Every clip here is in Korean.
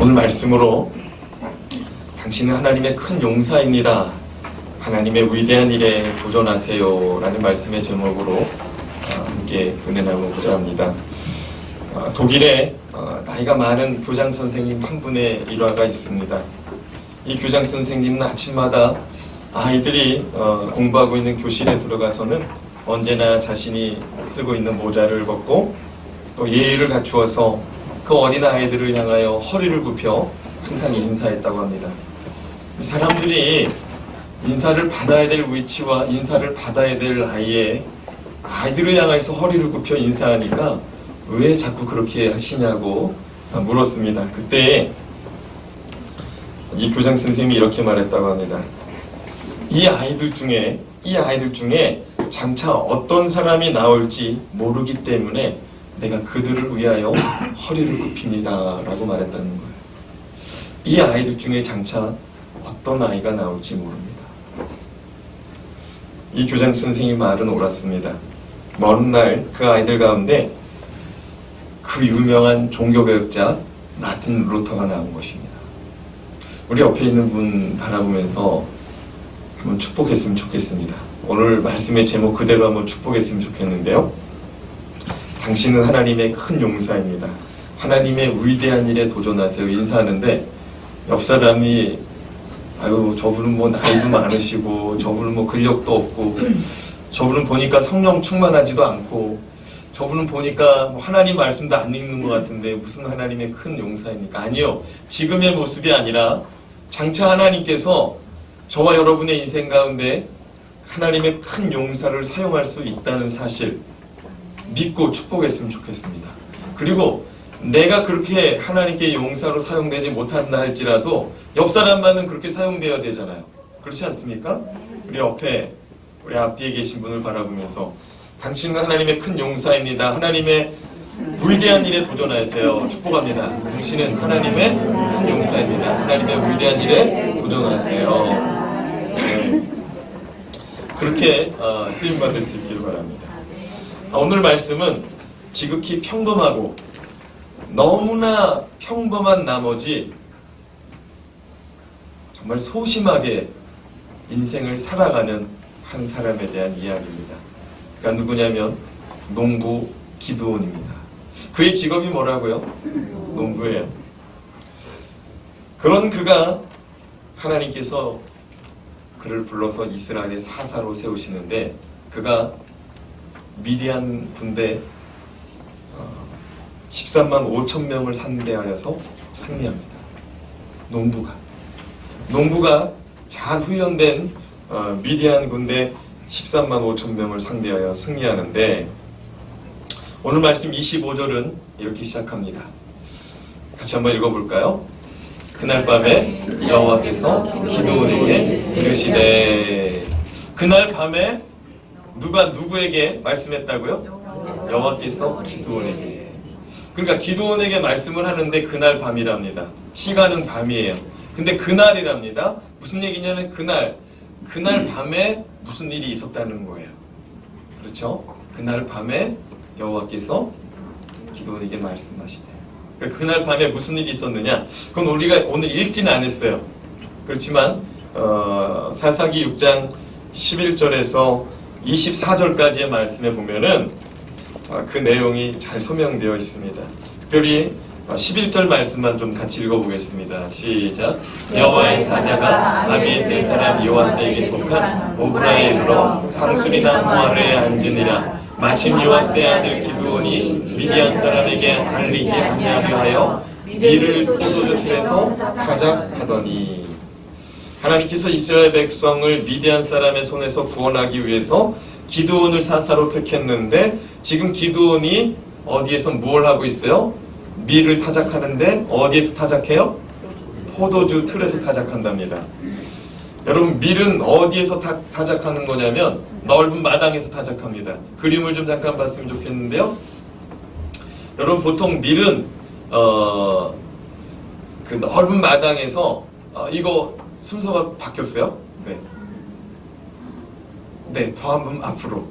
오늘 말씀으로 당신은 하나님의 큰 용사입니다. 하나님의 위대한 일에 도전하세요 라는 말씀의 제목으로 함께 은혜 나누고자 합니다. 독일에 나이가 많은 교장 선생님 한 분의 일화가 있습니다. 이 교장 선생님은 아침마다 아이들이 공부하고 있는 교실에 들어가서는 언제나 자신이 쓰고 있는 모자를 벗고 또 예의를 갖추어서 그 어린 아이들을 향하여 허리를 굽혀 항상 인사했다고 합니다. 사람들이 인사를 받아야 될 위치와 인사를 받아야 될 아이들을 향해서 허리를 굽혀 인사하니까 왜 자꾸 그렇게 하시냐고 물었습니다. 그때 이 교장 선생님이 이렇게 말했다고 합니다. 이 아이들 중에 장차 어떤 사람이 나올지 모르기 때문에 내가 그들을 위하여 허리를 굽힙니다 라고 말했다는 거예요. 이 아이들 중에 장차 어떤 아이가 나올지 모릅니다. 이 교장 선생님 말은 옳았습니다. 먼 날 그 아이들 가운데 그 유명한 종교개혁자 마틴 루터가 나온 것입니다. 우리 옆에 있는 분 바라보면서 한번 축복했으면 좋겠습니다. 오늘 말씀의 제목 그대로 한번 축복했으면 좋겠는데요. 당신은 하나님의 큰 용사입니다. 하나님의 위대한 일에 도전하세요. 인사하는데 옆 사람이 아유 저분은 뭐 나이도 많으시고 저분은 뭐 근력도 없고 저분은 보니까 성령 충만하지도 않고 저분은 보니까 뭐 하나님 말씀도 안 읽는 것 같은데 무슨 하나님의 큰 용사입니까? 아니요. 지금의 모습이 아니라 장차 하나님께서 저와 여러분의 인생 가운데 하나님의 큰 용사를 사용할 수 있다는 사실 믿고 축복했으면 좋겠습니다. 그리고 내가 그렇게 하나님께 용사로 사용되지 못한다 할지라도 옆 사람만은 그렇게 사용되어야 되잖아요. 그렇지 않습니까? 우리 앞뒤에 계신 분을 바라보면서 당신은 하나님의 큰 용사입니다. 하나님의 위대한 일에 도전하세요. 축복합니다. 당신은 하나님의 큰 용사입니다. 하나님의 위대한 일에 도전하세요. 네. 그렇게 쓰임받을 수 있기를 바랍니다. 오늘 말씀은 지극히 평범하고 너무나 평범한 나머지 정말 소심하게 인생을 살아가는 한 사람에 대한 이야기입니다. 그가 누구냐면 농부 기드온입니다. 그의 직업이 뭐라고요? 농부예요. 그런 그가 하나님께서 그를 불러서 이스라엘의 사사로 세우시는데 그가 미디안 군대 13만 5천 명을 상대하여서 승리합니다. 농부가 잘 훈련된 미디안 군대 13만 5천 명을 상대하여 승리하는데 오늘 말씀 25절은 이렇게 시작합니다. 같이 한번 읽어볼까요? 그날 밤에 여호와께서 기드온에게 이르시되 그날 밤에 누가 누구에게 말씀했다고요? 여호와께서 기드온에게. 그러니까 기드온에게 말씀을 하는데 그날 밤이랍니다. 시간은 밤이에요. 근데 그날이랍니다. 무슨 얘기냐면 그날 밤에 무슨 일이 있었다는 거예요. 그렇죠? 그날 밤에 여호와께서 기드온에게 말씀하시대요. 그날 밤에 무슨 일이 있었느냐? 그건 우리가 오늘 읽지는 않았어요. 그렇지만 사사기 6장 11절에서 24절까지의 말씀에 보면은 그 내용이 잘 소명되어 있습니다. 특별히 11절 말씀만 좀 같이 읽어보겠습니다. 시작. 여호와의 사자가 아비에셀 사람 요아스에게 속한 오브라에 이르러 상술이나 모아르에 앉으니라. 마침 요아스의 아들 기드온이 미디안 사람에게 알리지 아니하려 하여 밀을 포도주 틀에서 타작하더니. 하나님께서 이스라엘 백성을 미디안 사람의 손에서 구원하기 위해서 기드온을 사사로 택했는데 지금 기드온이 어디에서 뭘 하고 있어요? 밀을 타작하는데 어디에서 타작해요? 포도주 틀에서 타작한답니다. 여러분 밀은 어디에서 타작하는 거냐면 넓은 마당에서 타작합니다. 그림을 좀 잠깐 봤으면 좋겠는데요. 여러분 보통 밀은 그 넓은 마당에서 이거 순서가 바뀌었어요? 네, 더 한 번 앞으로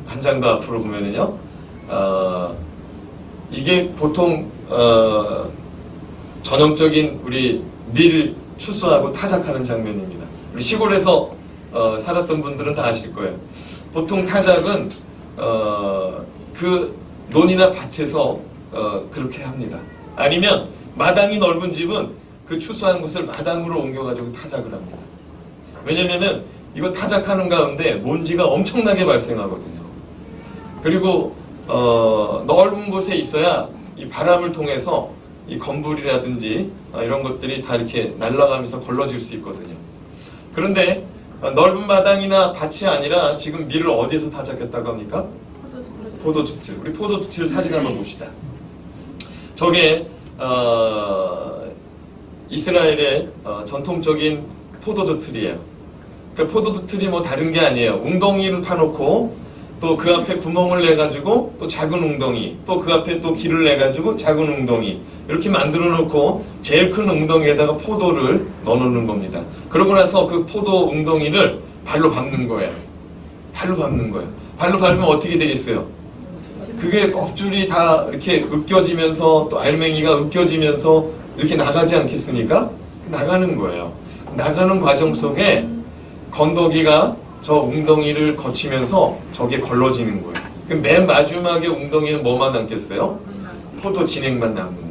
한 장 더 앞으로 보면은요 이게 보통 전형적인 우리 밀 추수하고 타작하는 장면입니다. 우리 시골에서 살았던 분들은 다 아실 거예요. 보통 타작은 그 논이나 밭에서 그렇게 합니다. 아니면 마당이 넓은 집은 그 추수한 것을 마당으로 옮겨가지고 타작을 합니다. 왜냐면은 이거 타작하는 가운데 먼지가 엄청나게 발생하거든요. 그리고 넓은 곳에 있어야 이 바람을 통해서 이 건물이라든지 이런 것들이 다 이렇게 날아가면서 걸러질 수 있거든요. 그런데 넓은 마당이나 밭이 아니라 지금 밀을 어디에서 타작했다고 합니까? 포도주틀. 우리 포도주틀 사진 한번 봅시다. 저게 이스라엘의 전통적인 포도주틀이에요. 그러니까 포도주틀이 뭐 다른 게 아니에요. 웅덩이를 파놓고 또 그 앞에 구멍을 내가지고 또 작은 웅덩이, 또 그 앞에 또 길을 내가지고 작은 웅덩이 이렇게 만들어 놓고 제일 큰 웅덩이에다가 포도를 넣어놓는 겁니다. 그러고 나서 그 포도 웅덩이를 발로 밟는 거예요. 발로 밟는 거예요. 발로 밟으면 어떻게 되겠어요? 그게 껍질이 다 이렇게 으깨지면서 또 알맹이가 으깨지면서 이렇게 나가지 않겠습니까? 나가는 거예요. 나가는 과정 속에 건더기가 저 웅덩이를 거치면서 저게 걸러지는 거예요. 그럼 맨 마지막에 웅덩이는 뭐만 남겠어요? 포도 진액만 남는 거예요.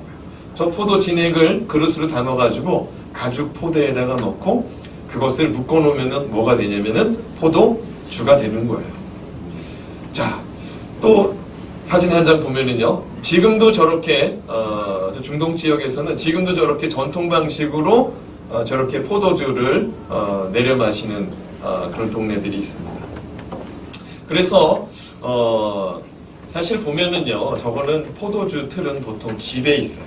저 포도 진액을 그릇으로 담아가지고 가죽 포대에다가 넣고 그것을 묶어놓으면 뭐가 되냐면은 포도주가 되는 거예요. 자, 또 사진 한 장 보면은요, 지금도 저렇게 저 중동 지역에서는 지금도 저렇게 전통 방식으로 저렇게 포도주를 내려 마시는 그런 동네들이 있습니다. 그래서 사실 보면은요, 저거는 포도주 틀은 보통 집에 있어요.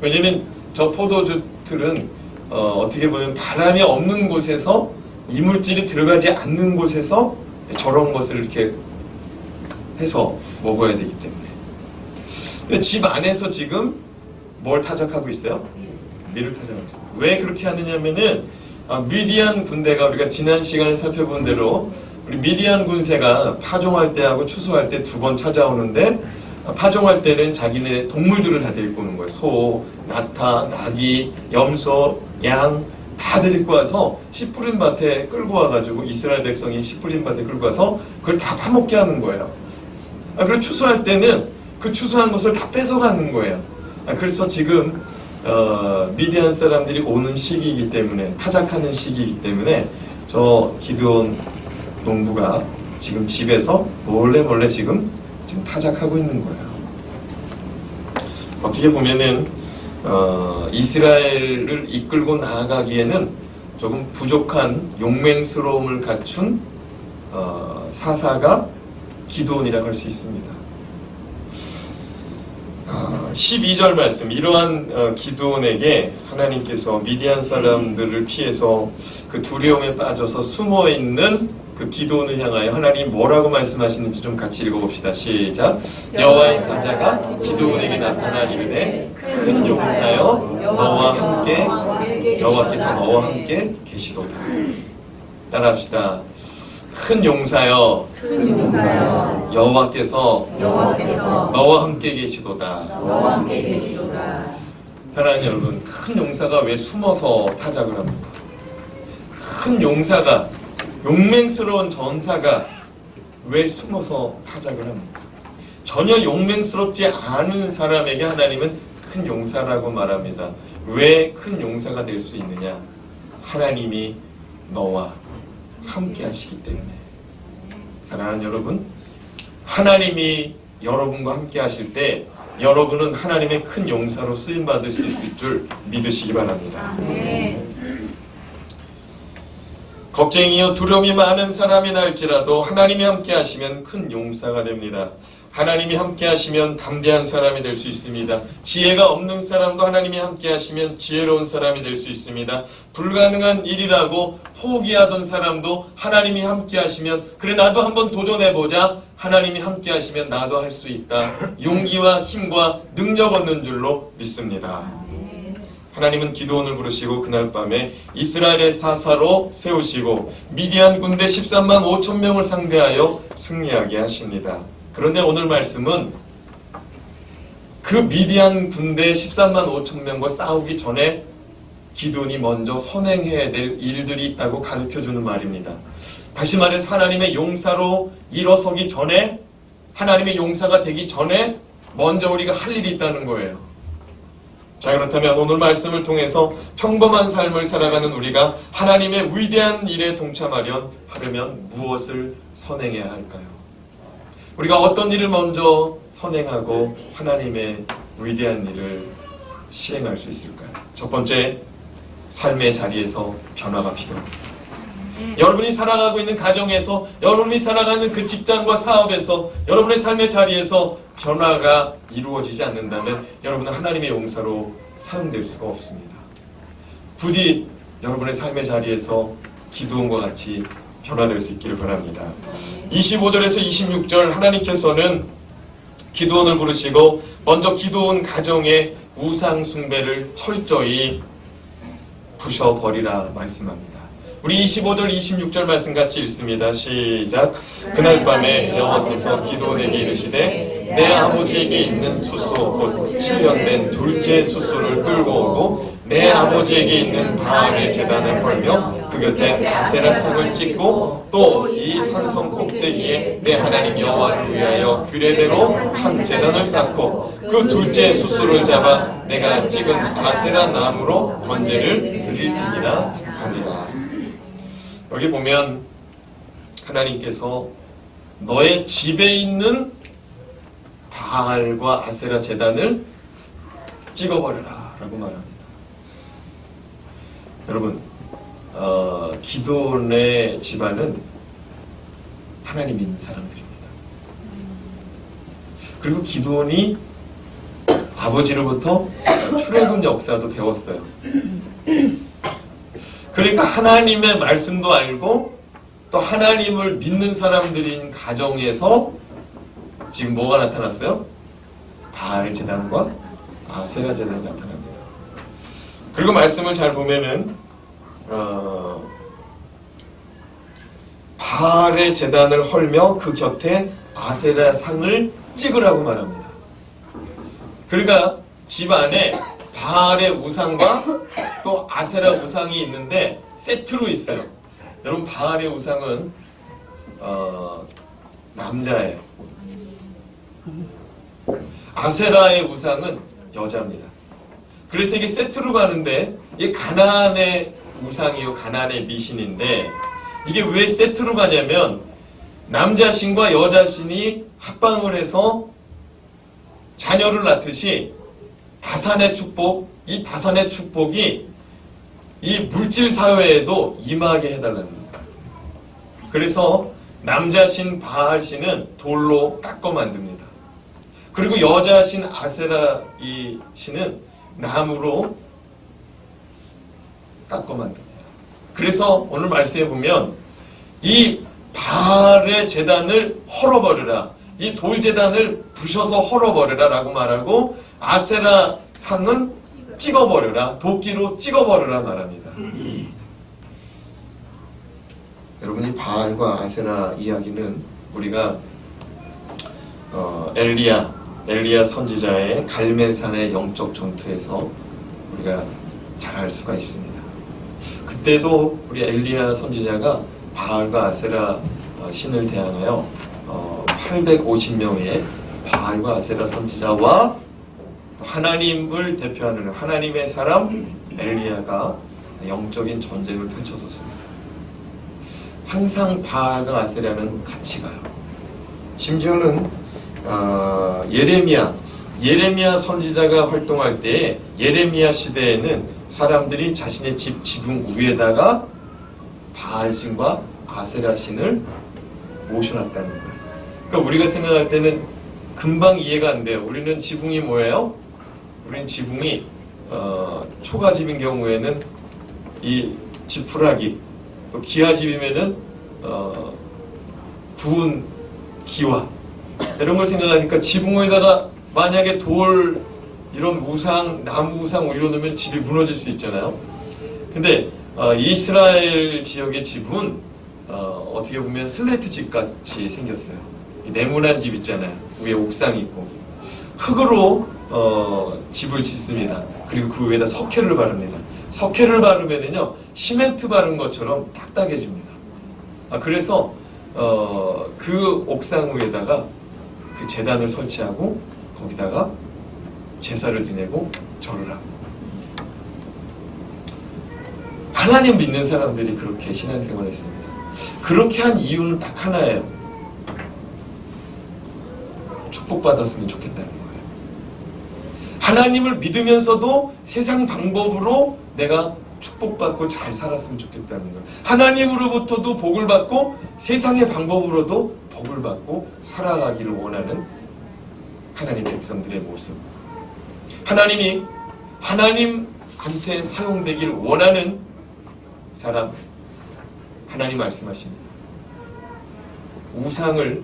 왜냐면 저 포도주 틀은 어떻게 보면 바람이 없는 곳에서 이물질이 들어가지 않는 곳에서 저런 것을 이렇게 해서 먹어야 되기 때문에. 근데 집 안에서 지금 뭘 타작하고 있어요? 밀을 타작하고 있어요. 왜 그렇게 하느냐면은 미디안 군대가 우리가 지난 시간에 살펴본 대로 우리 미디안 군세가 파종할 때하고 추수할 때 두 번 찾아오는데 파종할 때는 자기네 동물들을 다 데리고 오는 거예요. 소, 낙타, 나귀, 염소, 양 다 데리고 와서 씨 뿌린 밭에 끌고 와가지고 이스라엘 백성이 씨 뿌린 밭에 끌고 와서 그걸 다 파먹게 하는 거예요. 그리고 추수할 때는 그 추수한 것을 다 뺏어가는 거예요. 그래서 지금 미디안 사람들이 오는 시기이기 때문에 타작하는 시기이기 때문에 저 기드온 농부가 지금 집에서 몰래 지금 타작하고 있는 거예요. 어떻게 보면은 이스라엘을 이끌고 나아가기에는 조금 부족한 용맹스러움을 갖춘 사사가 기드온이라고 할 수 있습니다. 12절 말씀, 이러한 기드온에게 하나님께서 미디안 사람들을 피해서 그 두려움에 빠져서 숨어있는 그 기드온을 향하여 하나님 뭐라고 말씀하시는지 좀 같이 읽어봅시다. 시작. 여호와의 사자가 기드온에게 나타나 이르되 큰 용사여 너와 함께 여호와께서 너와 함께 계시도다. 따라합시다. 큰 용사여 여호와께서 너와 함께 계시도다. 사랑하는 여러분, 큰 용사가 왜 숨어서 타작을 합니까? 큰 용사가, 용맹스러운 전사가 왜 숨어서 타작을 합니까? 전혀 용맹스럽지 않은 사람에게 하나님은 큰 용사라고 말합니다. 왜 큰 용사가 될 수 있느냐? 하나님이 너와 함께 하시기 때문에. 사랑하는 여러분, 하나님이 여러분과 함께 하실 때 여러분은 하나님의 큰 용사로 쓰임받을 수 있을 줄 믿으시기 바랍니다. 겁쟁이여 두려움이 많은 사람이 날지라도 하나님이 함께 하시면 큰 용사가 됩니다. 하나님이 함께 하시면 담대한 사람이 될 수 있습니다. 지혜가 없는 사람도 하나님이 함께 하시면 지혜로운 사람이 될 수 있습니다. 불가능한 일이라고 포기하던 사람도 하나님이 함께 하시면 그래 나도 한번 도전해보자. 하나님이 함께 하시면 나도 할 수 있다. 용기와 힘과 능력 얻는 줄로 믿습니다. 하나님은 기드온을 부르시고 그날 밤에 이스라엘의 사사로 세우시고 미디안 군대 13만 5천 명을 상대하여 승리하게 하십니다. 그런데 오늘 말씀은 그 미디안 군대 13만 5천 명과 싸우기 전에 기드온이 먼저 선행해야 될 일들이 있다고 가르쳐주는 말입니다. 다시 말해서 하나님의 용사로 일어서기 전에, 하나님의 용사가 되기 전에 먼저 우리가 할 일이 있다는 거예요. 자, 그렇다면 오늘 말씀을 통해서 평범한 삶을 살아가는 우리가 하나님의 위대한 일에 동참하려면 무엇을 선행해야 할까요? 우리가 어떤 일을 먼저 선행하고 하나님의 위대한 일을 시행할 수 있을까요? 첫 번째, 삶의 자리에서 변화가 필요합니다. 여러분이 살아가고 있는 가정에서, 여러분이 살아가는 그 직장과 사업에서, 여러분의 삶의 자리에서 변화가 이루어지지 않는다면 여러분은 하나님의 용사로 사용될 수가 없습니다. 부디 여러분의 삶의 자리에서 기드온과 같이 변화될 수 있기를 바랍니다. 25절에서 26절 하나님께서는 기드온을 부르시고 먼저 기드온 가정의 우상 숭배를 철저히 부셔버리라 말씀합니다. 우리 25절 26절 말씀 같이 읽습니다. 시작. 그날 밤에 여호와께서 기드온에게 이르시되 내 아버지에게 있는 숫소 곧 7년 된 둘째 숫소를 끌고 오고 내 아버지에게 있는 바알의 제단을 헐며 그 곁에 아세라 상을 찍고 또 이 산성 꼭대기에 내 하나님 여호와를 위하여 규례대로 한 제단을 쌓고 그 둘째 숫소를 잡아 내가 찍은 아세라 나무로 번제를 드릴지니라 하니라. 여기 보면 하나님께서 너의 집에 있는 바알과 아세라 제단을 찍어버려라 라고 말합니다. 여러분, 기드온의 집안은 하나님 믿는 사람들입니다. 그리고 기드온이 아버지로부터 출애굽 역사도 배웠어요. 그러니까 하나님의 말씀도 알고 또 하나님을 믿는 사람들인 가정에서 지금 뭐가 나타났어요? 바알 제단과 아세라 제단이 나타납니다. 그리고 말씀을 잘 보면은 바알의 제단을 헐며 그 곁에 아세라 상을 찍으라고 말합니다. 그러니까 집 안에 바알의 우상과 또 아세라 우상이 있는데 세트로 있어요. 여러분, 바알의 우상은 남자예요. 아세라의 우상은 여자입니다. 그래서 이게 세트로 가는데 이게 가나안의 우상이요, 가나안의 미신인데 이게 왜 세트로 가냐면 남자신과 여자신이 합방을 해서 자녀를 낳듯이 다산의 축복, 이 다산의 축복이 이 물질 사회에도 임하게 해달라는 거예요. 그래서 남자신 바알신은 돌로 깎아 만듭니다. 그리고 여자신 아세라 이 신은 나무로 깎아 만듭니다. 그래서 오늘 말씀에 보면 이 바알의 제단을 헐어버리라, 이 돌제단을 부셔서 헐어버리라 라고 말하고 아세라 상은 찍어버려라, 도끼로 찍어버려라 말합니다. 여러분, 이 바알과 아세라 이야기는 우리가 엘리야 선지자의 갈멜산의 영적 전투에서 우리가 잘 알 수가 있습니다. 그때도 우리 엘리야 선지자가 바알과 아세라 신을 대항하여 850명의 바알과 아세라 선지자와 하나님을 대표하는 하나님의 사람 엘리야가 영적인 전쟁을 펼쳤었습니다. 항상 바알과 아세라는 같이 가요. 심지어는 예레미야 선지자가 활동할 때 예레미야 시대에는 사람들이 자신의 집 지붕 위에다가 바알신과 아세라신을 모셔놨다는 거예요. 그러니까 우리가 생각할 때는 금방 이해가 안 돼요. 우리는 지붕이 뭐예요? 우리는 지붕이 초가집인 경우에는 이 지푸라기, 또 기와집이면은 구운 기와 이런 걸 생각하니까 지붕 위에다가 만약에 돌 이런 우상, 나무 우상 올려놓으면 집이 무너질 수 있잖아요. 근데 이스라엘 지역의 집은 어떻게 보면 슬레이트 집 같이 생겼어요. 네모난 집 있잖아요. 위에 옥상이 있고 흙으로 집을 짓습니다. 그리고 그 위에다 석회를 바릅니다. 석회를 바르면은요, 시멘트 바른 것처럼 딱딱해집니다. 그래서 그 옥상 위에다가 그 제단을 설치하고 거기다가 제사를 지내고 절을 하고, 하나님 믿는 사람들이 그렇게 신앙생활을 했습니다. 그렇게 한 이유는 딱 하나예요. 축복받았으면 좋겠다는 거예요. 하나님을 믿으면서도 세상 방법으로 내가 축복받고 잘 살았으면 좋겠다는 거예요. 하나님으로부터도 복을 받고 세상의 방법으로도 복을 받고 살아가기를 원하는 하나님 백성들의 모습. 하나님이 하나님한테 사용되기를 원하는 사람, 하나님 말씀하십니다. 우상을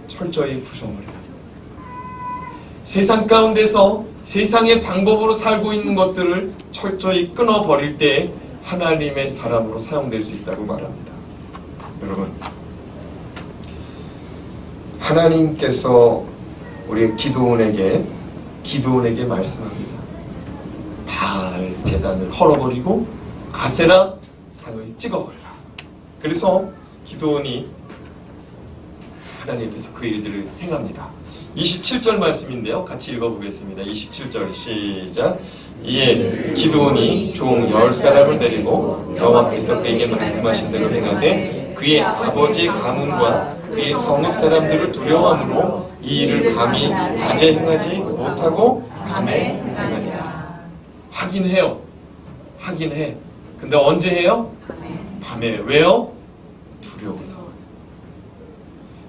철저히 부셔버려라. 세상 가운데서 세상의 방법으로 살고 있는 것들을 철저히 끊어버릴 때 하나님의 사람으로 사용될 수 있다고 말합니다. 여러분, 하나님께서 우리 기드온에게 말씀합니다. 바알 제단을 헐어버리고 아세라 상을 찍어버려라. 그래서 기드온이 하나님 앞에서 그 일들을 행합니다. 27절 말씀인데요. 같이 읽어보겠습니다. 27절 시작. 이에 기드온이 종 10사람을 데리고 여호와께서 그에게 말씀하신 대로 행하되 그의 아버지 가문과 그의 성읍 사람들을 두려워함으로 이 일을 감히 낮에 행하지 못하고 밤에 행하니라. 하긴 해요. 하긴 해. 근데 언제 해요? 밤에. 왜요? 두려워서.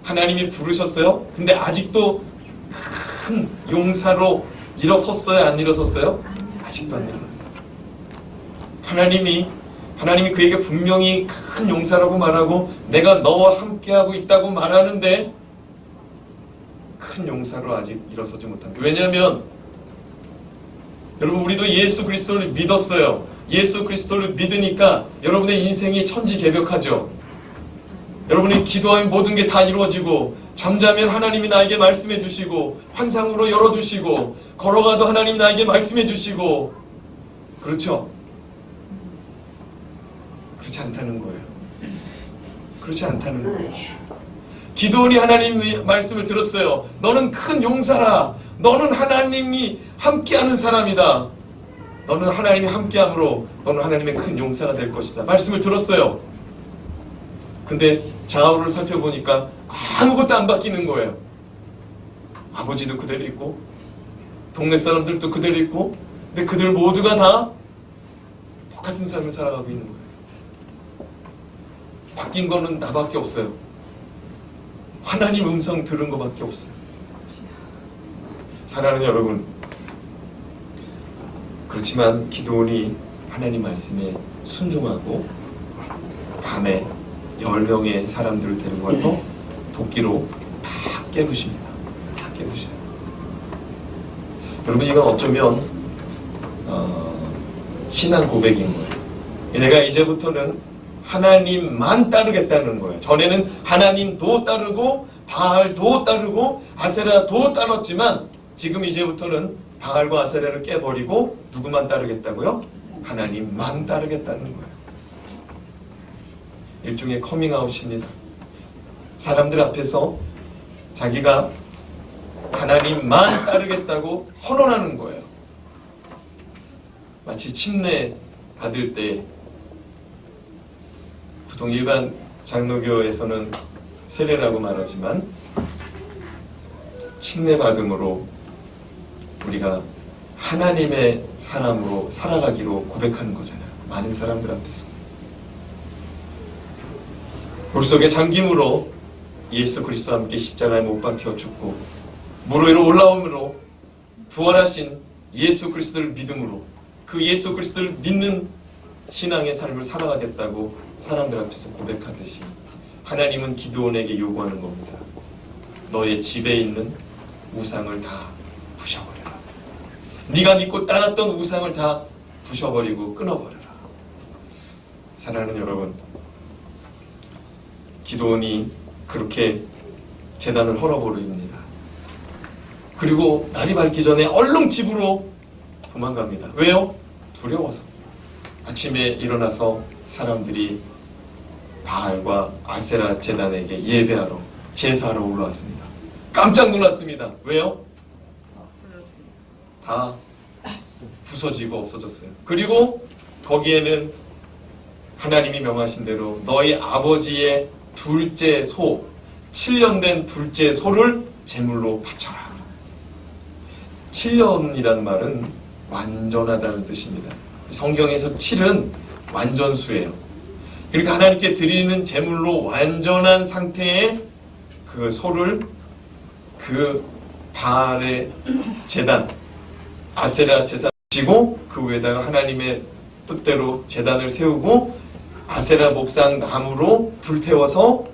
하나님이 부르셨어요. 근데 아직도 큰 용사로 일어섰어요? 안 일어섰어요? 아직도 안 일어났어요. 하나님이 그에게 분명히 큰 용사라고 말하고 내가 너와 함께하고 있다고 말하는데 큰 용사로 아직 일어서지 못한 거예요. 왜냐하면 여러분, 우리도 예수 그리스도를 믿었어요. 예수 그리스도를 믿으니까 여러분의 인생이 천지개벽하죠. 여러분이 기도하면 모든 게 다 이루어지고, 잠자면 하나님이 나에게 말씀해 주시고, 환상으로 열어주시고, 걸어가도 하나님이 나에게 말씀해 주시고, 그렇죠? 그렇지 않다는 거예요. 그렇지 않다는 거예요. 기드온이 하나님의 말씀을 들었어요. 너는 큰 용사라. 너는 하나님이 함께하는 사람이다. 너는 하나님이 함께함으로 너는 하나님의 큰 용사가 될 것이다. 말씀을 들었어요. 근데 좌우를 살펴보니까 아무것도 안 바뀌는 거예요. 아버지도 그대로 있고 동네 사람들도 그대로 있고, 근데 그들 모두가 다 똑같은 삶을 살아가고 있는 거예요. 바뀐 거는 나밖에 없어요. 하나님 음성 들은 거밖에 없어요. 사랑하는 여러분, 그렇지만 기드온이 하나님 말씀에 순종하고 밤에 10명의 사람들을 데리고 와서 도끼로 다 깨부십니다. 다 깨부셔요. 여러분, 이건 어쩌면 신앙 고백인 거예요. 내가 이제부터는 하나님만 따르겠다는 거예요. 전에는 하나님도 따르고 바알도 따르고 아세라도 따랐지만 지금 이제부터는 바알과 아세라를 깨버리고 누구만 따르겠다고요? 하나님만 따르겠다는 거예요. 일종의 커밍아웃입니다. 사람들 앞에서 자기가 하나님만 따르겠다고 선언하는 거예요. 마치 침례 받을 때 보통 일반 장로교에서는 세례라고 말하지만 침례 받음으로 우리가 하나님의 사람으로 살아가기로 고백하는 거잖아요. 많은 사람들 앞에서. 물속에 잠김으로 예수 그리스도와 함께 십자가에 못 박혀 죽고 물 위로 올라옴으로 부활하신 예수 그리스도를 믿음으로 그 예수 그리스도를 믿는 신앙의 삶을 살아가겠다고 사람들 앞에서 고백하듯이 하나님은 기드온에게 요구하는 겁니다. 너의 집에 있는 우상을 다 부셔버려라. 네가 믿고 따랐던 우상을 다 부셔버리고 끊어버려라. 사랑하는 여러분, 기드온이 그렇게 제단을 헐어버립니다. 그리고 날이 밝기 전에 얼른 집으로 도망갑니다. 왜요? 두려워서. 아침에 일어나서 사람들이 바알과 아세라 제단에게 예배하러 제사하러 올라왔습니다. 깜짝 놀랐습니다. 왜요? 다 부서지고 없어졌어요. 그리고 거기에는 하나님이 명하신 대로 너희 아버지의 둘째 소, 7년 된 둘째 소를 제물로 바쳐라. 7년이라는 말은 완전하다는 뜻입니다. 성경에서 7은 완전수예요. 그러니까 하나님께 드리는 제물로 완전한 상태의 그 소를 그 바알의 제단, 아세라 제단 지고 그 위에다가 하나님의 뜻대로 제단을 세우고 아세라 목상 나무로 불태워서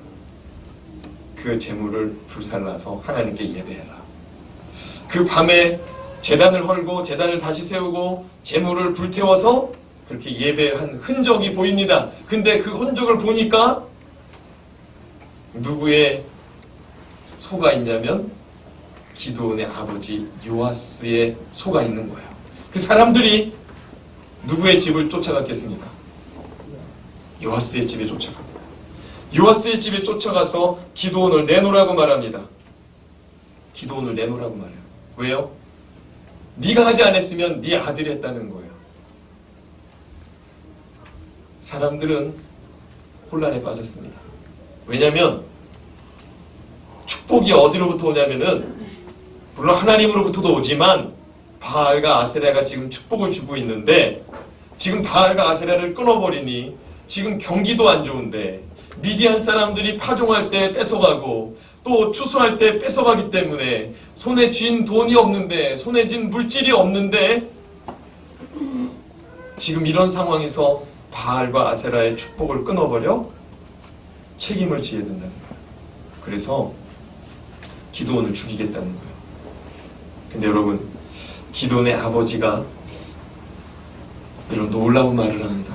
그 제물을 불살라서 하나님께 예배해라. 그 밤에 제단을 헐고 제단을 다시 세우고 제물을 불태워서 그렇게 예배한 흔적이 보입니다. 근데 그 흔적을 보니까 누구의 소가 있냐면 기드온의 아버지 요아스의 소가 있는 거예요. 그 사람들이 누구의 집을 쫓아갔겠습니까? 요아스의 집에 쫓아갑니다. 요아스의 집에 쫓아가서 기드온을 내놓으라고 말합니다. 기드온을 내놓으라고 말해요. 왜요? 네가 하지 않았으면 네 아들이 했다는 거예요. 사람들은 혼란에 빠졌습니다. 왜냐하면 축복이 어디로부터 오냐면은 물론 하나님으로부터도 오지만 바알과 아세라가 지금 축복을 주고 있는데 지금 바알과 아세라를 끊어버리니 지금 경기도 안 좋은데 미디안 사람들이 파종할 때 뺏어가고 또 추수할 때 뺏어가기 때문에 손에 쥔 돈이 없는데 손에 쥔 물질이 없는데 지금 이런 상황에서 바알과 아세라의 축복을 끊어버려 책임을 지어야 된다는 거예요. 그래서 기드온을 죽이겠다는 거예요. 근데 여러분, 기드온의 아버지가 이런 놀라운 말을 합니다.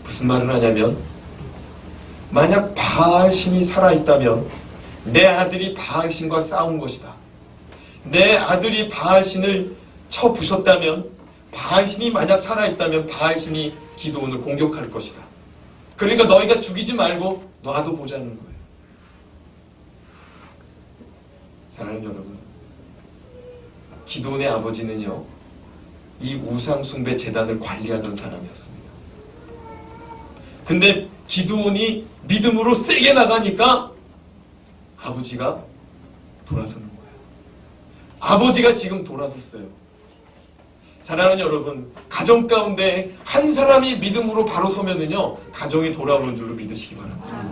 무슨 말을 하냐면 만약 바알 신이 살아있다면 내 아들이 바알 신과 싸운 것이다. 내 아들이 바알 신을 쳐 부셨다면 바알 신이 만약 살아있다면 바알 신이 기드온을 공격할 것이다. 그러니까 너희가 죽이지 말고 놔둬보자는 거예요. 사랑하는 여러분, 기드온의 아버지는요, 이 우상숭배 재단을 관리하던 사람이었습니다. 근데 기드온이 믿음으로 세게 나가니까 아버지가 돌아서는 거예요. 아버지가 지금 돌아섰어요. 사랑하는 여러분, 가정 가운데 한 사람이 믿음으로 바로 서면은요, 가정이 돌아오는 줄로 믿으시기 바랍니다.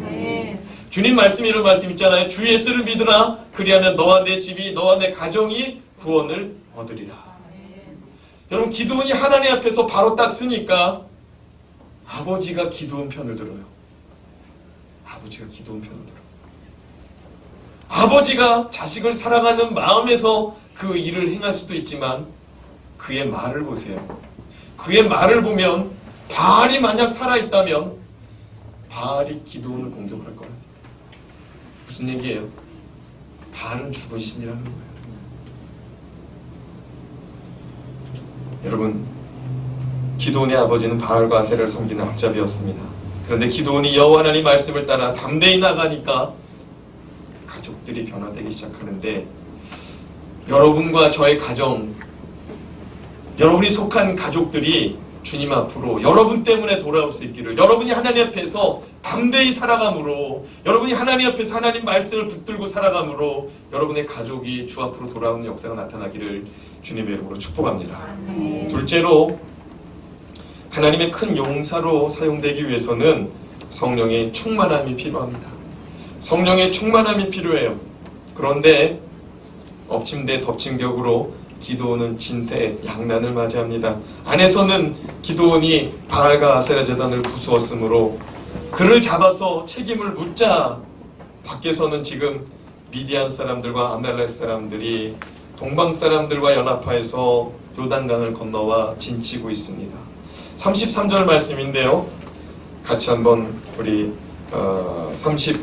주님 말씀이 이런 말씀 있잖아요. 주 예수를 믿으라. 그리하면 너와 내 집이, 너와 내 가정이 구원을 얻으리라. 여러분, 기드온이 하나님 앞에서 바로 딱 서니까 아버지가 기드온 편을 들어요. 아버지가 기드온 편을 들어요. 아버지가 자식을 사랑하는 마음에서 그 일을 행할 수도 있지만 그의 말을 보세요. 그의 말을 보면 바알이 만약 살아있다면 바알이 기드온을 공격할 거랍니다. 무슨 얘기예요? 바알은 죽은 신이라는 거예요. 여러분, 기드온의 아버지는 바알과 아세라를 섬기는 학잡이었습니다. 그런데 기드온이 여호와 하나님 말씀을 따라 담대히 나가니까 가족들이 변화되기 시작하는데 여러분과 저의 가정, 여러분이 속한 가족들이 주님 앞으로 여러분 때문에 돌아올 수 있기를, 여러분이 하나님 앞에서 담대히 살아감으로, 여러분이 하나님 앞에서 하나님 말씀을 붙들고 살아감으로 여러분의 가족이 주 앞으로 돌아오는 역사가 나타나기를 주님의 이름으로 축복합니다. 둘째로, 하나님의 큰 용사로 사용되기 위해서는 성령의 충만함이 필요합니다. 성령의 충만함이 필요해요. 그런데 엎침대 덮침격으로 기드온은 진퇴 양난을 맞이합니다. 안에서는 기드온이 바알과 아세라 제단을 부수었으므로 그를 잡아서 책임을 묻자, 밖에서는 지금 미디안 사람들과 아말렉 사람들이 동방 사람들과 연합하여서 요단강을 건너와 진치고 있습니다. 33절 말씀인데요. 같이 한번 우리 33절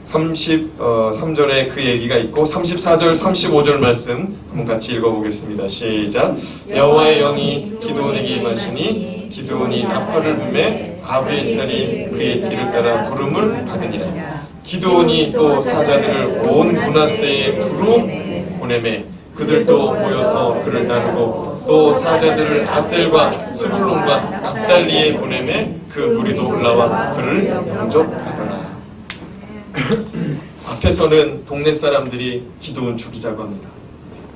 33절에 그 얘기가 있고 34절, 35절 말씀 한번 같이 읽어보겠습니다. 시작. 여호와의 영이 기드온에게 임하시니 기드온이 나팔을 불매 아브이살이 그의 뒤를 따라 부름을 받으니라. 기드온이 또 사자들을 온 므낫세에 두루 보내매 그들도 모여서 그를 따르고 또 사자들을 아셀과 스불론과 납달리에 보내매 그 무리도 올라와 그를 영접하더라. 앞에서는 동네 사람들이 기드온 죽이자고 합니다.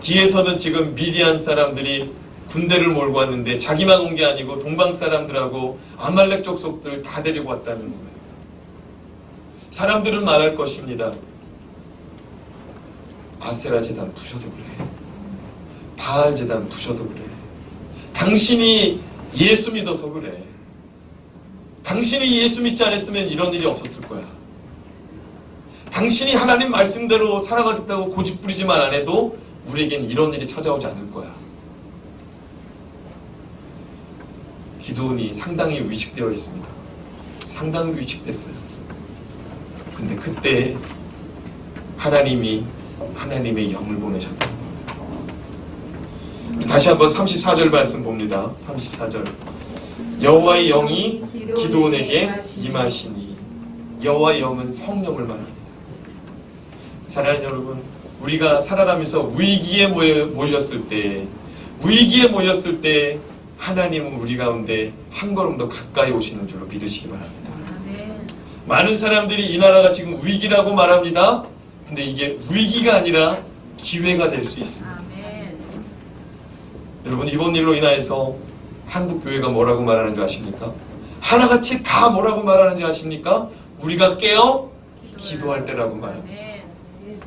뒤에서는 지금 미디안 사람들이 군대를 몰고 왔는데 자기만 온 게 아니고 동방 사람들하고 아말렉 족속들을 다 데리고 왔다는 거예요. 사람들은 말할 것입니다. 아세라 제단 부셔도 그래. 바알 제단 부셔도 그래. 당신이 예수 믿어서 그래. 당신이 예수 믿지 않았으면 이런 일이 없었을 거야. 당신이 하나님 말씀대로 살아가겠다고 고집부리지만 안 해도 우리에겐 이런 일이 찾아오지 않을 거야. 기드온이 상당히 위축되어 있습니다. 상당히 위축됐어요. 근데 그때 하나님이 하나님의 영을 보내셨다. 다시 한번 34절 말씀 봅니다. 34절. 여호와의 영이 기드온에게 임하시니. 여호와의 영은 성령을 말합니다. 사랑하는 여러분, 우리가 살아가면서 위기에 몰렸을 때 하나님은 우리 가운데 한 걸음 더 가까이 오시는 줄로 믿으시기 바랍니다. 많은 사람들이 이 나라가 지금 위기라고 말합니다. 근데 이게 위기가 아니라 기회가 될 수 있습니다. 여러분, 이번 일로 인하여서 한국 교회가 뭐라고 말하는지 아십니까? 하나같이 다 뭐라고 말하는지 아십니까? 우리가 깨어 기도할 때라고 말합니다.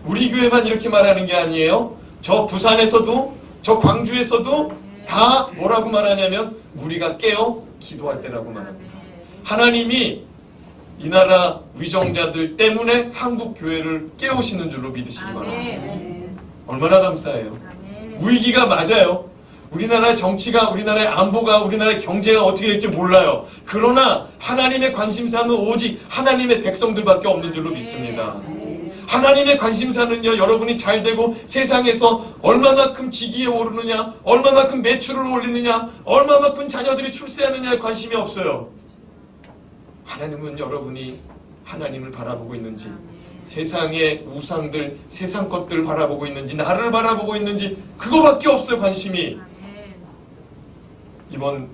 우리 교회만 이렇게 말하는 게 아니에요. 저 부산에서도, 저 광주에서도 다 뭐라고 말하냐면 우리가 깨어 기도할 때라고 말합니다. 하나님이 이 나라 위정자들 때문에 한국 교회를 깨우시는 줄로 믿으시기 바랍니다. 얼마나 감사해요. 위기가 맞아요. 우리나라의 정치가, 우리나라의 안보가, 우리나라의 경제가 어떻게 될지 몰라요. 그러나 하나님의 관심사는 오직 하나님의 백성들밖에 없는 줄로 믿습니다. 하나님의 관심사는요, 여러분이 잘 되고 세상에서 얼마만큼 직위에 오르느냐, 얼마만큼 매출을 올리느냐, 얼마만큼 자녀들이 출세하느냐에 관심이 없어요. 하나님은 여러분이 하나님을 바라보고 있는지, 세상의 우상들, 세상 것들을 바라보고 있는지, 나를 바라보고 있는지, 그거밖에 없어요, 관심이. 이번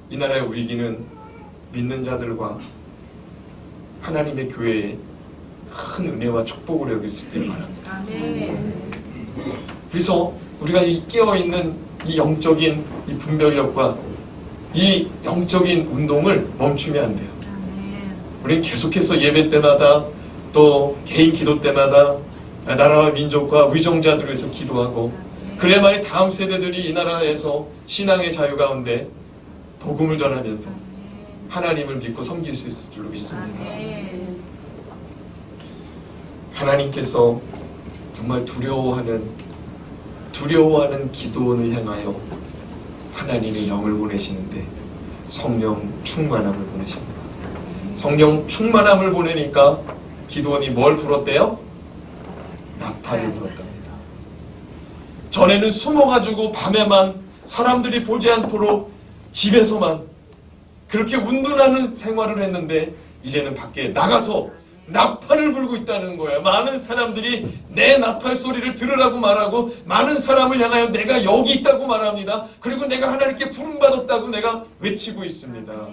이 나라의 위기는 믿는 자들과 하나님의 교회에 큰 은혜와 축복을 여길 수 있길 바랍니다. 그래서 우리가 이 깨어있는 이 영적인 이 분별력과 이 영적인 운동을 멈추면 안 돼요. 우리는 계속해서 예배 때마다 또 개인 기도 때마다 나라와 민족과 위정자들을 위해서 기도하고, 그래야만이 다음 세대들이 이 나라에서 신앙의 자유 가운데 복음을 전하면서 하나님을 믿고 섬길 수 있을 줄로 믿습니다. 하나님께서 정말 두려워하는 기도원을 향하여 하나님의 영을 보내시는데 성령 충만함을 보내십니다. 성령 충만함을 보내니까 기도원이 뭘 불었대요? 나팔을 불었답니다. 전에는 숨어가지고 밤에만 사람들이 보지 않도록 집에서만 그렇게 운둔하는 생활을 했는데 이제는 밖에 나가서 나팔을 불고 있다는 거예요. 많은 사람들이 내 나팔 소리를 들으라고 말하고, 많은 사람을 향하여 내가 여기 있다고 말합니다. 그리고 내가 하나님께 부름받았다고 내가 외치고 있습니다.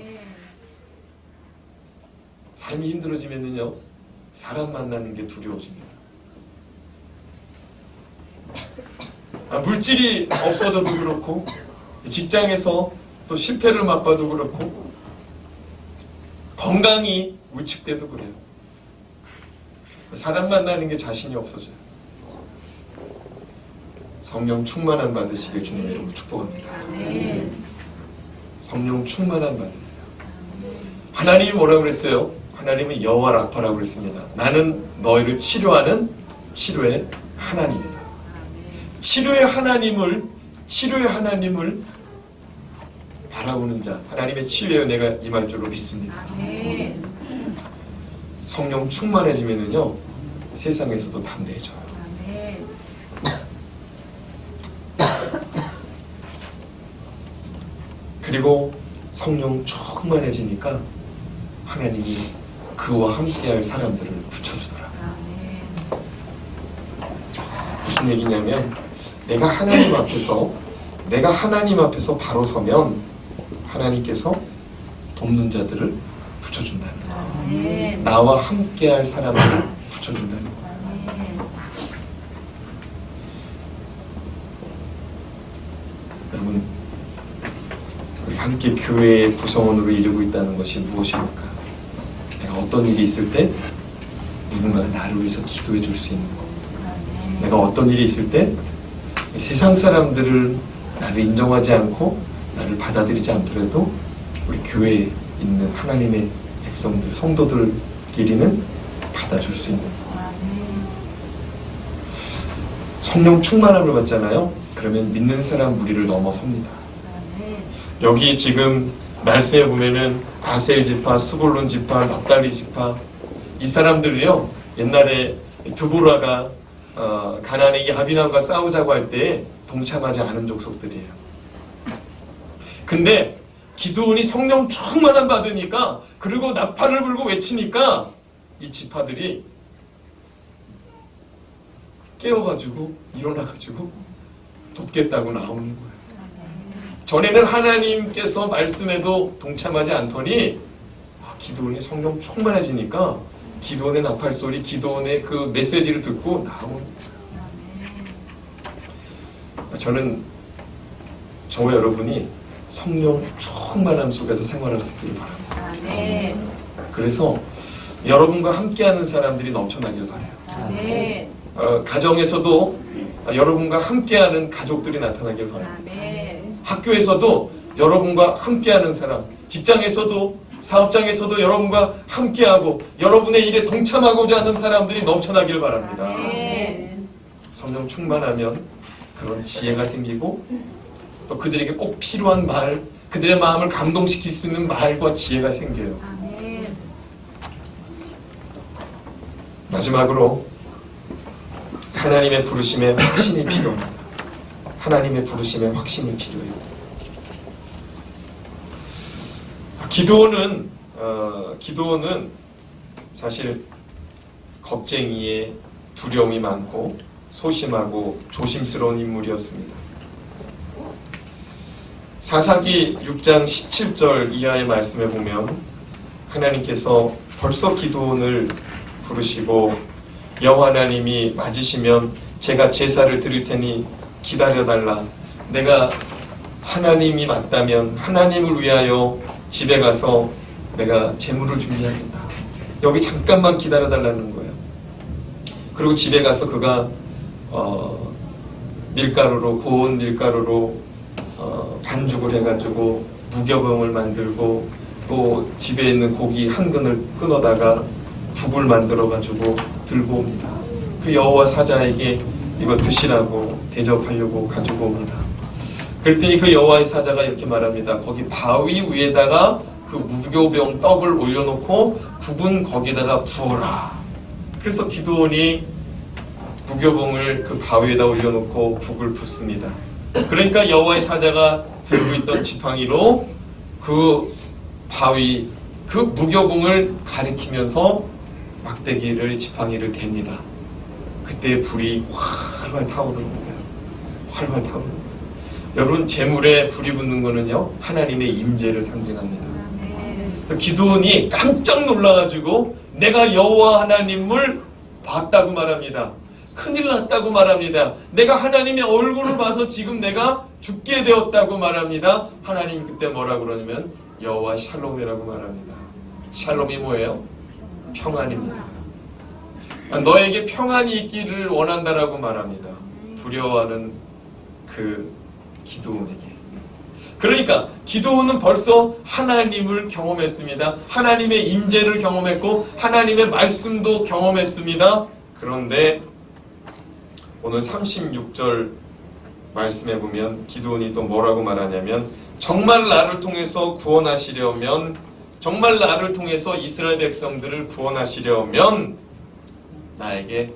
삶이 힘들어지면요, 사람 만나는 게 두려워집니다. 물질이 없어져도 그렇고, 직장에서 또 실패를 맛봐도 그렇고, 건강이 위축돼도 그래요. 사람 만나는 게 자신이 없어져요. 성령 충만함 받으시길 주님 이름으로 축복합니다. 성령 충만함 받으세요. 하나님이 뭐라고 그랬어요? 하나님은 여호와 라파라고 그랬습니다. 나는 너희를 치료하는 치료의 하나님이다. 치료의 하나님을 바라보는 자, 하나님의 치유의 은혜가 임할 줄로 믿습니다. 성령 충만해지면은요, 세상에서도 담대해져요. 아멘. 그리고 성령 충만해지니까 하나님이 그와 함께할 사람들을 붙여주더라고요. 아멘. 무슨 얘기냐면 내가 하나님 앞에서 바로 서면 하나님께서 돕는 자들을 붙여준다는 거예요. 아멘. 나와 함께할 사람들을 붙여준다는 거예요. 아멘. 여러분, 우리 함께 교회의 구성원으로 이루고 있다는 것이 무엇입니까? 내가 어떤 일이 있을 때 누군가가 나를 위해서 기도해 줄 수 있는 것, 아멘. 내가 어떤 일이 있을 때 세상 사람들을 나를 인정하지 않고 나를 받아들이지 않더라도 우리 교회에 있는 하나님의 백성들, 성도들끼리는 받아줄 수 있는 것. 아멘. 성령 충만함을 받잖아요. 그러면 믿는 사람 무리를 넘어섭니다. 아멘. 여기 지금 말씀에 보면은 아셀 지파, 스불론 지파, 납달리 지파, 이 사람들이요 옛날에 드보라가 가나안의 야빈왕과 싸우자고 할 때 동참하지 않은 족속들이에요. 근데 기드온이 성령 충만함 받으니까, 그리고 나팔을 불고 외치니까 이 지파들이 깨어가지고 일어나가지고 돕겠다고 나오는 거예요. 전에는 하나님께서 말씀에도 동참하지 않더니 기드온이 성령 충만해지니까 기드온의 나팔 소리, 기드온의 그 메시지를 듣고 나오는 거예요. 저는 저와 여러분이 성령 충만함 속에서 생활할 수 있기를 바랍니다. 아멘. 그래서 여러분과 함께하는 사람들이 넘쳐나길 바라요. 아멘. 가정에서도 여러분과 함께하는 가족들이 나타나길 바랍니다. 아멘. 학교에서도 여러분과 함께하는 사람, 직장에서도, 사업장에서도 여러분과 함께하고 여러분의 일에 동참하고자 하는 사람들이 넘쳐나길 바랍니다. 아멘. 성령 충만하면 그런 지혜가 생기고 또 그들에게 꼭 필요한 말, 그들의 마음을 감동시킬 수 있는 말과 지혜가 생겨요. 아멘. 마지막으로 하나님의 부르심에 확신이 필요합니다. 하나님의 부르심에 확신이 필요해요. 기드온은 사실 겁쟁이에 두려움이 많고 소심하고 조심스러운 인물이었습니다. 사사기 6장 17절 이하의 말씀에 보면 하나님께서 벌써 기드온을 부르시고 여호와 하나님이 맞으시면 제가 제사를 드릴 테니 기다려달라. 내가 하나님이 맞다면 하나님을 위하여 집에 가서 내가 제물을 준비하겠다. 여기 잠깐만 기다려달라는 거예요. 그리고 집에 가서 그가 밀가루로, 고운 밀가루로 반죽을 해가지고 무교병을 만들고 또 집에 있는 고기 한 근을 끊어다가 국을 만들어가지고 들고 옵니다. 그 여호와 사자에게 이거 드시라고 대접하려고 가지고 옵니다. 그랬더니 그 여호와의 사자가 이렇게 말합니다. 거기 바위 위에다가 그 무교병 떡을 올려놓고 국은 거기다가 부어라. 그래서 기드온이 무교병을 그 바위에다 올려놓고 국을 붓습니다. 그러니까 여호와의 사자가 들고 있던 지팡이로 그 바위, 그 무교병을 가리키면서 막대기를, 지팡이를 댑니다. 그때 불이 활활 타오르는 거예요. 활활 타오르는 거예요. 여러분, 재물에 불이 붙는 거는요 하나님의 임재를 상징합니다. 기드온이 깜짝 놀라가지고 내가 여호와 하나님을 봤다고 말합니다. 큰일 났다고 말합니다. 내가 하나님의 얼굴을 봐서 지금 내가 죽게 되었다고 말합니다. 하나님이 그때 뭐라고 그러냐면 여호와 샬롬이라고 말합니다. 샬롬이 뭐예요? 평안입니다. 너에게 평안이 있기를 원한다라고 말합니다. 두려워하는 그 기드온에게. 그러니까 기드온은 벌써 하나님을 경험했습니다. 하나님의 임재를 경험했고 하나님의 말씀도 경험했습니다. 그런데 오늘 36절 말씀에 보면 기드온이 또 뭐라고 말하냐면 정말 나를 통해서 구원하시려면, 정말 나를 통해서 이스라엘 백성들을 구원하시려면 나에게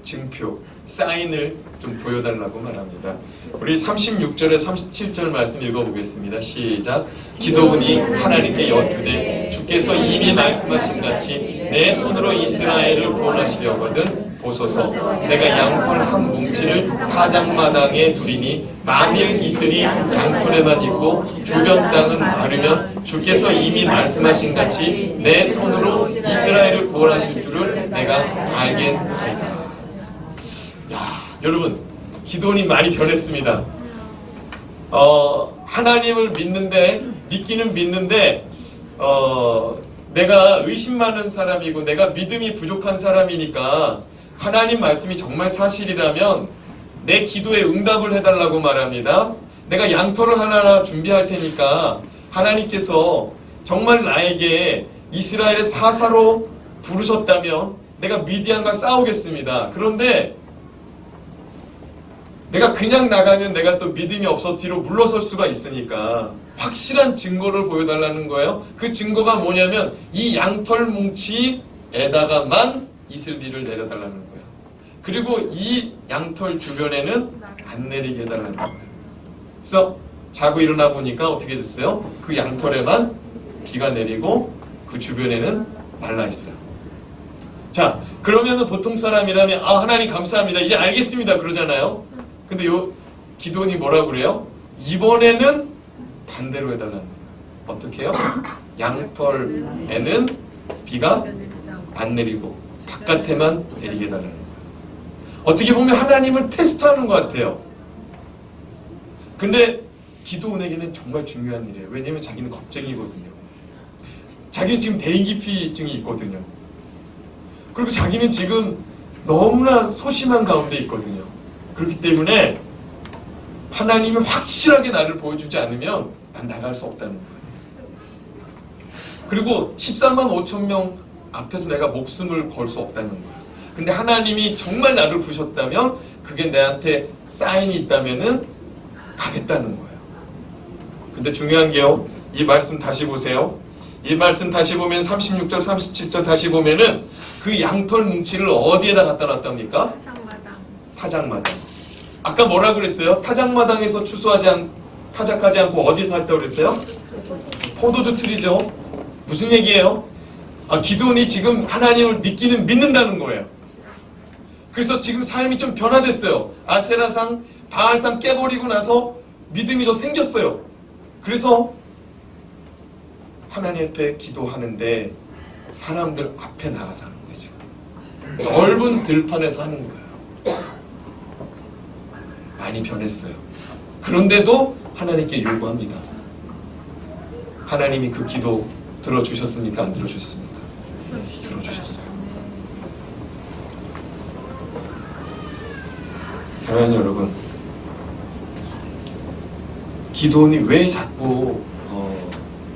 증표, 사인을 좀 보여달라고 말합니다. 우리 36절에 37절 말씀 읽어보겠습니다. 시작. 기도원이 하나님께 여쭈되 주께서 이미 말씀하신 같이 내 손으로 이스라엘을 구원하시려거든 보소서. 내가 양털 한 뭉치를 타작마당에 두리니 만일 이슬이 양털에만 있고 주변 땅은 마르면 주께서 이미 말씀하신 같이 내 손으로 이스라엘을 구원하실 줄을 내가 알겠나이다. 여러분, 기도원이 많이 변했습니다. 하나님을 믿기는 믿는데 내가 의심 많은 사람이고 내가 믿음이 부족한 사람이니까 하나님 말씀이 정말 사실이라면 내 기도에 응답을 해달라고 말합니다. 내가 양털을 하나 준비할 테니까 하나님께서 정말 나에게 이스라엘의 사사로 부르셨다면 내가 미디안과 싸우겠습니다. 그런데 내가 그냥 나가면 내가 또 믿음이 없어 뒤로 물러설 수가 있으니까 확실한 증거를 보여달라는 거예요. 그 증거가 뭐냐면 이 양털 뭉치에다가만 이슬비를 내려달라는 거예요. 그리고 이 양털 주변에는 안 내리게 해달라는 거예요. 그래서 자고 일어나 보니까 어떻게 됐어요? 그 양털에만 비가 내리고 그 주변에는 말라 있어요. 자, 그러면은 보통 사람이라면 하나님 감사합니다. 이제 알겠습니다. 그러잖아요. 근데 요 기도원이 뭐라고 그래요? 이번에는 반대로 해달라는 거예요. 어떻게 해요? 양털에는 비가 안 내리고 바깥에만 내리게 해달라는 거예요. 어떻게 보면 하나님을 테스트하는 것 같아요. 근데 기도원에게는 정말 중요한 일이에요. 왜냐면 자기는 겁쟁이거든요. 자기는 지금 대인기피증이 있거든요. 그리고 자기는 지금 너무나 소심한 가운데 있거든요. 그렇기 때문에 하나님이 확실하게 나를 보여주지 않으면 난 나갈 수 없다는 거예요. 그리고 14만 5천 명 앞에서 내가 목숨을 걸 수 없다는 거예요. 근데 하나님이 정말 나를 부르셨다면 그게 내한테 사인이 있다면은 가겠다는 거예요. 근데 중요한 게요. 이 말씀 다시 보세요. 이 말씀 다시 보면 36절 37절 다시 보면은 그 양털 뭉치를 어디에다 갖다 놨답니까? 타작마당. 아까 뭐라 그랬어요? 타작마당에서 타작하지 않고 어디서 했다고 그랬어요? 포도주 틀이죠. 무슨 얘기예요? 기도원이 지금 하나님을 믿는다는 거예요. 그래서 지금 삶이 좀 변화됐어요. 아세라상, 바알상 깨버리고 나서 믿음이 더 생겼어요. 그래서 하나님 앞에 기도하는데 사람들 앞에 나가서 하는 거예요. 지금 넓은 들판에서 하는 거예요. 많이 변했어요. 그런데도 하나님께 요구합니다. 하나님이 그 기도 들어주셨습니까? 안 들어주셨습니까? 들어주셨어요. 사랑하는 여러분, 기도원이 왜 자꾸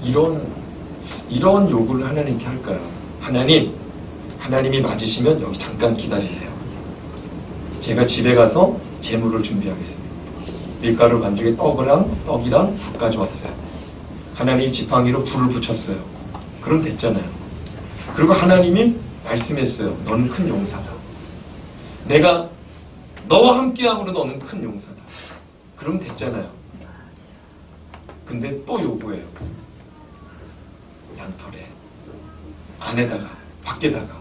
이런 요구를 하나님께 할까요? 하나님이 맞으시면 여기 잠깐 기다리세요. 제가 집에 가서 재물을 준비하겠습니다. 밀가루 반죽에 떡이랑 국 가져왔어요. 하나님이 지팡이로 불을 붙였어요. 그럼 됐잖아요. 그리고 하나님이 말씀했어요. 너는 큰 용사다. 내가 너와 함께함으로 너는 큰 용사다. 그럼 됐잖아요. 근데 또 요구해요. 양털에, 안에다가, 밖에다가.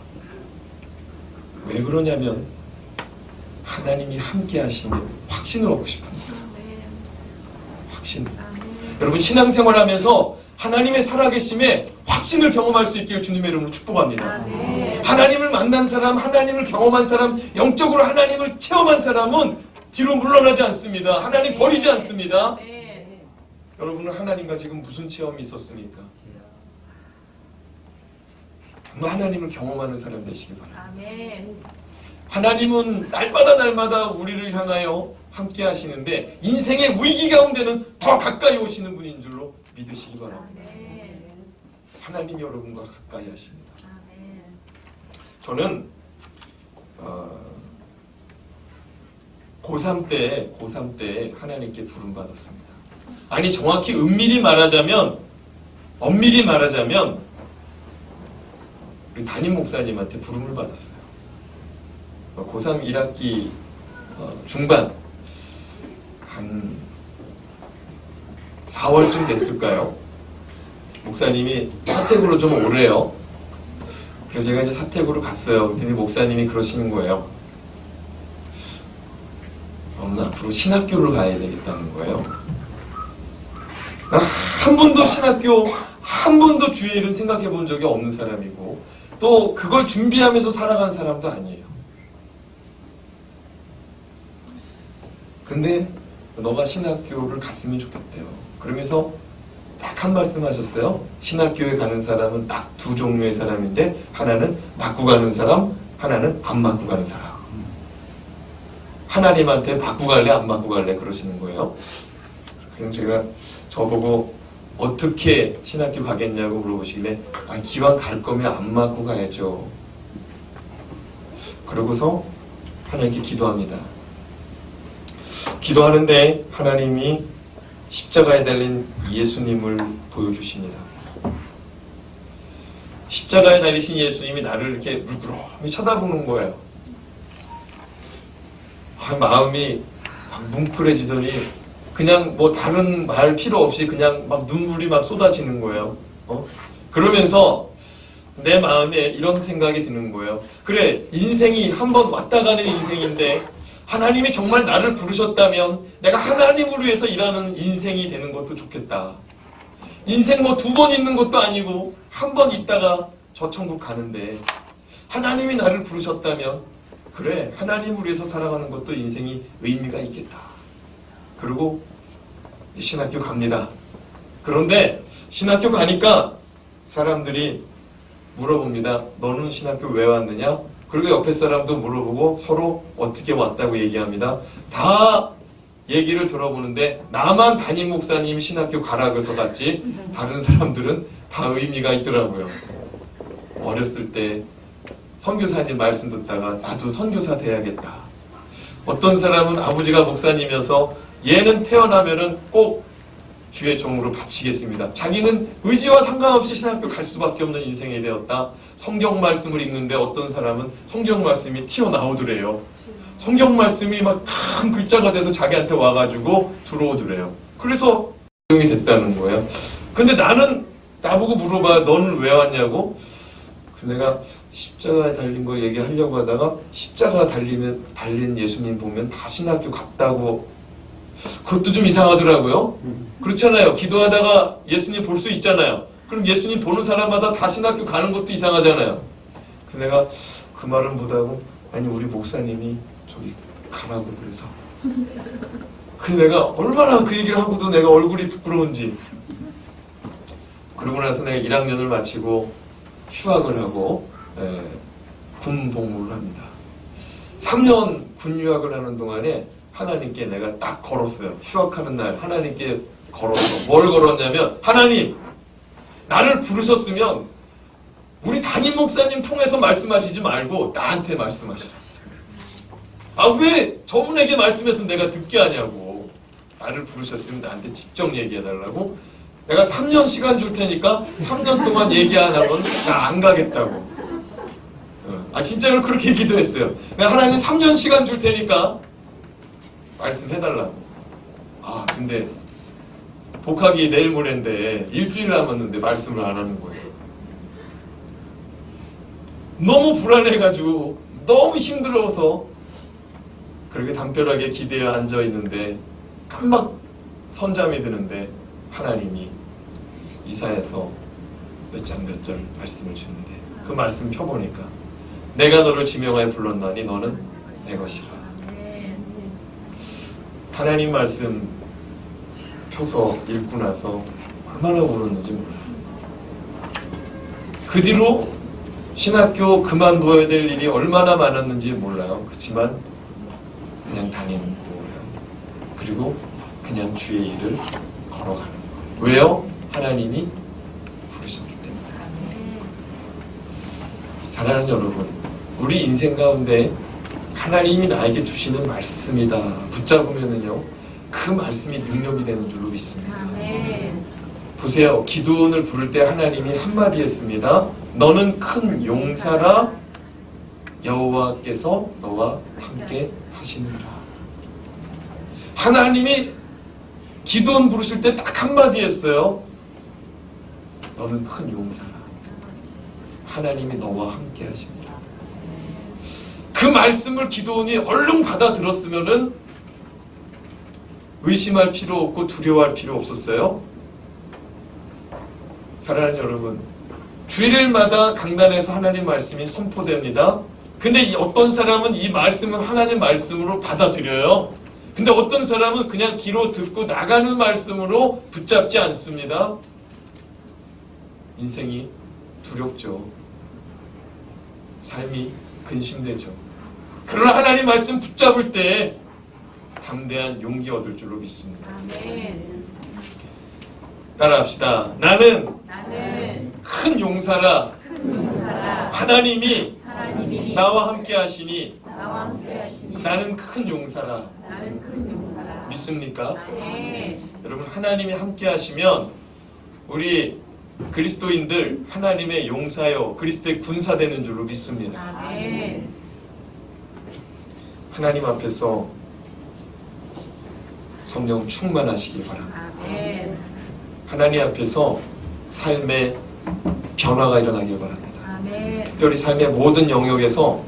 왜 그러냐면 하나님이 함께 하시면 확신을 얻고 싶습니다. 확신. 여러분 신앙생활하면서 하나님의 살아계심에 확신을 경험할 수 있기를 주님의 이름으로 축복합니다. 하나님을 만난 사람, 하나님을 경험한 사람, 영적으로 하나님을 체험한 사람은 뒤로 물러나지 않습니다. 하나님 버리지 않습니다. 여러분은 하나님과 지금 무슨 체험이 있었습니까? 정말 하나님을 경험하는 사람 되시기 바랍니다. 하나님은 날마다 우리를 향하여 함께 하시는데 인생의 위기 가운데는 더 가까이 오시는 분인 줄로 믿으시기 바랍니다. 하나님이 여러분과 가까이 하십니다. 저는 고3 때 하나님께 부름받았습니다. 아니 정확히 엄밀히 말하자면 우리 담임 목사님한테 부름을 받았어요. 고3 1학기 중반 한 4월쯤 됐을까요? 목사님이 사택으로 좀 오래요. 그래서 제가 이제 사택으로 갔어요. 근데 목사님이 그러시는 거예요. 너는 앞으로 신학교를 가야 되겠다는 거예요. 난 한 번도 신학교, 한 번도 주의 일은 생각해 본 적이 없는 사람이고 또 그걸 준비하면서 살아가는 사람도 아니에요. 근데 너가 신학교를 갔으면 좋겠대요. 그러면서 딱 한 말씀 하셨어요. 신학교에 가는 사람은 딱 두 종류의 사람인데 하나는 맞고 가는 사람, 하나는 안 맞고 가는 사람. 하나님한테 맞고 갈래 안 맞고 갈래 그러시는 거예요. 그래서 제가 저보고 어떻게 신학교 가겠냐고 물어보시길래 기왕 갈 거면 안 맞고 가야죠. 그러고서 하나님께 기도합니다. 기도하는데 하나님이 십자가에 달린 예수님을 보여주십니다. 십자가에 달리신 예수님이 나를 이렇게 물끄러미 쳐다보는 거예요. 마음이 막 뭉클해지더니 그냥 뭐 다른 말 필요 없이 그냥 막 눈물이 막 쏟아지는 거예요. 그러면서 내 마음에 이런 생각이 드는 거예요. 그래, 인생이 한번 왔다 가는 인생인데 하나님이 정말 나를 부르셨다면 내가 하나님을 위해서 일하는 인생이 되는 것도 좋겠다. 인생 뭐 2번 있는 것도 아니고 한 번 있다가 저 천국 가는데 하나님이 나를 부르셨다면 그래, 하나님을 위해서 살아가는 것도 인생이 의미가 있겠다. 그리고 이제 신학교 갑니다. 그런데 신학교 가니까 사람들이 물어봅니다. 너는 신학교 왜 왔느냐? 그리고 옆에 사람도 물어보고 서로 어떻게 왔다고 얘기합니다. 다 얘기를 들어보는데 나만 담임 목사님 신학교 가라 그래서 갔지 다른 사람들은 다 의미가 있더라고요. 어렸을 때 선교사님 말씀 듣다가 나도 선교사 돼야겠다. 어떤 사람은 아버지가 목사님이어서 얘는 태어나면은 꼭 주의 종으로 바치겠습니다. 자기는 의지와 상관없이 신학교 갈 수밖에 없는 인생이 되었다. 성경 말씀을 읽는데 어떤 사람은 성경 말씀이 튀어나오더래요. 성경 말씀이 막 큰 글자가 돼서 자기한테 와가지고 들어오더래요. 그래서 적용이 됐다는 거예요. 근데 나는 나보고 물어봐요. 너는 왜 왔냐고? 내가 십자가에 달린 거 얘기하려고 하다가 십자가 달린 예수님 보면 다 신학교 갔다고 그것도 좀 이상하더라고요. 그렇잖아요. 기도하다가 예수님 볼 수 있잖아요. 그럼 예수님 보는 사람마다 다 신학교 가는 것도 이상하잖아요. 내가 그 말은 못하고 아니 우리 목사님이 저기 가라고 그래서 그래서 내가 얼마나 그 얘기를 하고도 내가 얼굴이 부끄러운지. 그러고 나서 내가 1학년을 마치고 휴학을 하고 군 복무를 합니다. 3년 군 유학을 하는 동안에 하나님께 내가 딱 걸었어요. 휴학하는 날 하나님께 걸었어. 뭘 걸었냐면 하나님 나를 부르셨으면 우리 담임 목사님 통해서 말씀하시지 말고 나한테 말씀하시라. 왜 저분에게 말씀해서 내가 듣게 하냐고. 나를 부르셨으면 나한테 직접 얘기해달라고. 내가 3년 시간 줄 테니까 3년 동안 얘기 안 하면 나 안 가겠다고. 진짜로 그렇게 기도했어요. 하나님 3년 시간 줄 테니까 말씀해달라고. 근데 복학이 내일 모레인데 일주일 남았는데 말씀을 안 하는 거예요. 너무 불안해가지고 너무 힘들어서 그렇게 담벼락에 기대어 앉아있는데 깜막 선잠이 드는데 하나님이 이사야서 몇 장 몇 절 말씀을 주는데 그 말씀 펴보니까 내가 너를 지명하여 불렀나니 너는 내 것이라. 하나님 말씀 펴서 읽고 나서 얼마나 울었는지 몰라요. 그 뒤로 신학교 그만둬야 될 일이 얼마나 많았는지 몰라요. 그렇지만 그냥 다니는 거예요. 그리고 그냥 주의 일을 걸어가는 거예요. 왜요? 하나님이 부르셨기 때문에. 사랑하는 여러분, 우리 인생 가운데 하나님이 나에게 주시는 말씀이다 붙잡으면은요 그 말씀이 능력이 되는 줄로 믿습니다. 보세요. 기도원을 부를 때 하나님이 한마디 했습니다. 너는 큰 용사라 여호와께서 너와 함께 하시느니라. 하나님이 기도원 부르실 때 딱 한마디 했어요. 너는 큰 용사라. 하나님이 너와 함께 하시니라. 그 말씀을 기도원이 얼른 받아들었으면은 의심할 필요 없고 두려워할 필요 없었어요. 사랑하는 여러분, 주일마다 강단에서 하나님 말씀이 선포됩니다. 근데 어떤 사람은 이 말씀은 하나님 말씀으로 받아들여요. 근데 어떤 사람은 그냥 귀로 듣고 나가는 말씀으로 붙잡지 않습니다. 인생이 두렵죠. 삶이 근심되죠. 그러나 하나님 말씀 붙잡을 때 담대한 용기 얻을 줄로 믿습니다. 아멘. 따라합시다. 나는 나는 큰 용사라. 큰 용사라. 하나님이 하나님이 나와 함께 하시니 나와 함께 하시니 나는 큰 용사라. 나는 큰 용사라. 믿습니까? 아멘. 여러분, 하나님이 함께 하시면 우리 그리스도인들 하나님의 용사요 그리스도의 군사 되는 줄로 믿습니다. 아멘. 하나님 앞에서 성령 충만하시길 바랍니다. 아멘. 하나님 앞에서 삶의 변화가 일어나길 바랍니다. 아멘. 특별히 삶의 모든 영역에서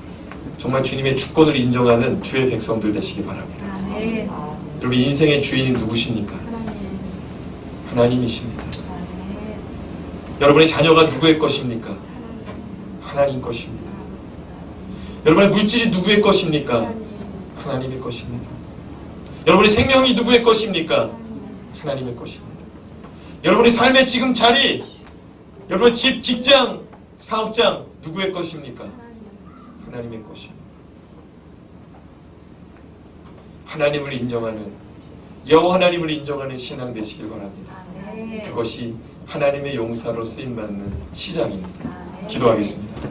정말 주님의 주권을 인정하는 주의 백성들 되시기 바랍니다. 아멘. 여러분, 인생의 주인이 누구십니까? 하나님. 하나님이십니다. 아멘. 여러분의 자녀가 누구의 것입니까? 하나님 것입니다. 여러분의 물질이 누구의 것입니까? 하나님의 것입니다. 여러분의 생명이 누구의 것입니까? 하나님의 것입니다. 여러분의 삶의 지금 자리, 여러분의 집, 직장, 사업장 누구의 것입니까? 하나님의 것입니다. 하나님을 인정하는, 여호와 하나님을 인정하는 신앙 되시길 바랍니다. 아멘. 그것이 하나님의 용사로 쓰임받는 시작입니다. 아멘. 기도하겠습니다.